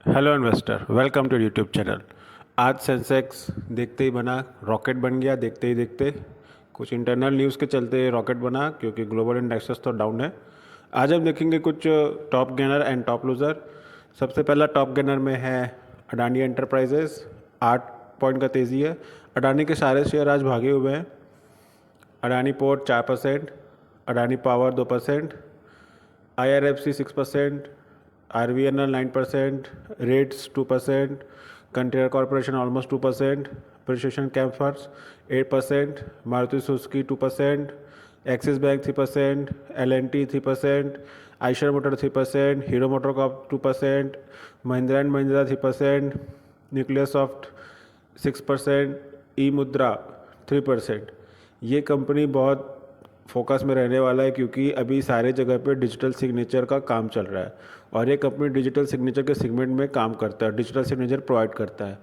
Hello investor, welcome to YouTube channel. आज Sensex देखते ही बना रॉकेट बन गया। देखते ही देखते कुछ इंटरनल न्यूज़ के चलते रॉकेट बना, क्योंकि ग्लोबल इंडेक्सेस तो डाउन है। आज हम देखेंगे कुछ top gainer and top loser. सबसे पहला टॉप गेनर में है अडानी एंटरप्राइजेस। 8 पॉइंट का तेज़ी है। अडानी के सारे शेयर आज भागे हुए हैं। Adani port 4%, Adani power 2%, IRFC 6%, RVNL 9%, REITs 2%, Container Corporation almost 2%, Precision Campers 8%, Maruti Suzuki 2%, Axis Bank 3%, L&T 3%, Eicher Motor 3%, Hero MotoCorp 2%, Mahindra and Mahindra 3%, Nucleosoft 6%, E-Mudra 3%। ये कंपनी बहुत फोकस में रहने वाला है, क्योंकि अभी सारे जगह पे डिजिटल सिग्नेचर का काम चल रहा है और ये कंपनी डिजिटल सिग्नेचर के सेगमेंट में काम करता है, डिजिटल सिग्नेचर प्रोवाइड करता है।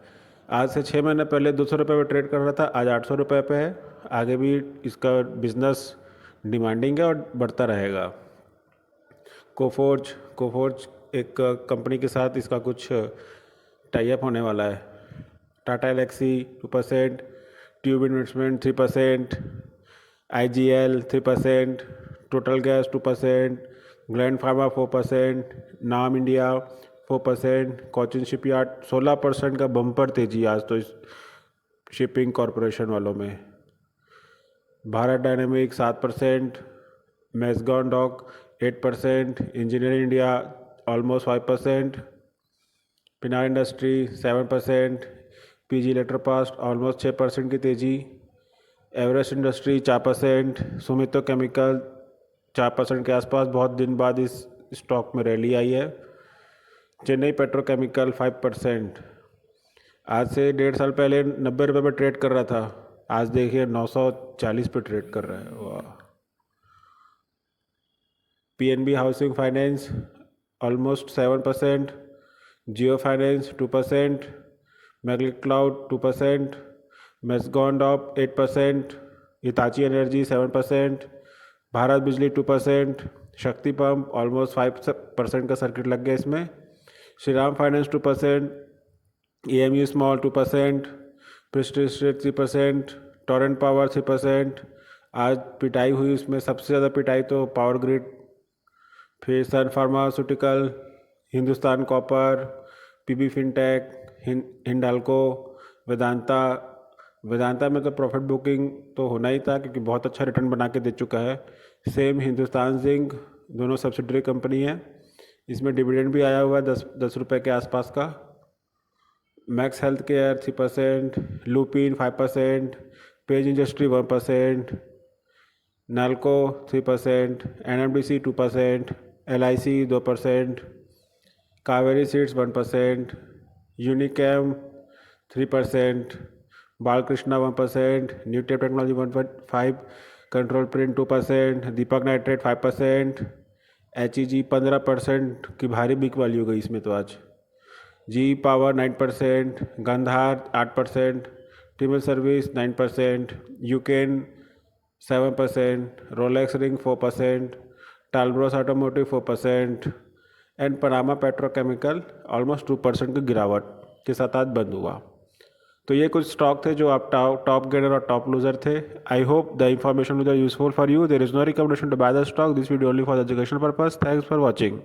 आज से 6 महीने पहले 200 रुपये पे ट्रेड कर रहा था, आज 800 रुपये पे है। आगे भी इसका बिजनेस डिमांडिंग है और बढ़ता रहेगा। कोफोर्ज एक कंपनी के साथ इसका कुछ टाई अप होने वाला है। Tata Elxsi 2%, Tube Investment 3%, IGL 3%, Total Gas 2%, Gland Pharma 4%, नाम इंडिया 4%, कोचिन शिपयार्ड 16% का बम्पर तेजी आज तो इस शिपिंग कॉरपोरेशन वालों में। Bharat dynamics 7%, Mazagon dock 8%, engineering India almost 5%, पिनार इंडस्ट्री 7%, PG इलेक्ट्रोपास्ट ऑलमोस्ट 6% की तेज़ी, एवरेस्ट इंडस्ट्री 4%, सुमितो केमिकल 4% के आसपास। बहुत दिन बाद इस स्टॉक में रैली आई है। चेन्नई पेट्रोकेमिकल 5%। आज से 1.5 साल पहले 90 रुपये पर ट्रेड कर रहा था, आज देखिए 940 पे ट्रेड कर रहा है। वाह। PNB housing finance almost 7%, Jio finance 2%, मैग्लिक cloud 2%, Mazagon dock 8%, Hitachi energy 7%, Bharat Bijli 2%, शक्ति पंप ऑलमोस्ट 5% का सर्किट लग गया इसमें, Shriram finance 2%, EMU small 2%, Prestige state 3%, Torrent power 3%। आज पिटाई हुई, उसमें सबसे ज़्यादा पिटाई तो पावर ग्रिड, फिर Sun pharmaceutical, Hindustan copper, PB fintech, Hindalco, Vedanta में तो प्रॉफिट बुकिंग तो होना ही था, क्योंकि बहुत अच्छा रिटर्न बना के दे चुका है। सेम हिंदुस्तान जिंक, दोनों सब्सिडरी कंपनी है। इसमें डिविडेंड भी आया हुआ है 10 रुपये के आसपास का। Max healthcare 3%, Lupin 5%, Page industry 1%, NALCO 3%, NMDC 2%, LIC 2%, Kaveri seeds 1%, Unichem 3%, Balkrishna 1%, न्यूटेप technology 1.5%, control print 2%, Deepak nitrate 5%, HEG 15% की भारी बिक वाली हो गई इसमें तो आज। जी पावर 9%, गंधार 8%, टिमल सर्विस 9%, यूकेन 7%, Rolex ring 4%, Talbros automotive 4% and Panama petrochemical almost 2% की गिरावट के साथ आज बंद हुआ। तो ये कुछ स्टॉक थे जो आप टॉप गेनर और टॉप लूजर थे। I hope the information will be useful for you. There is no recommendation to buy the stock. This video only for the education purpose. Thanks for watching.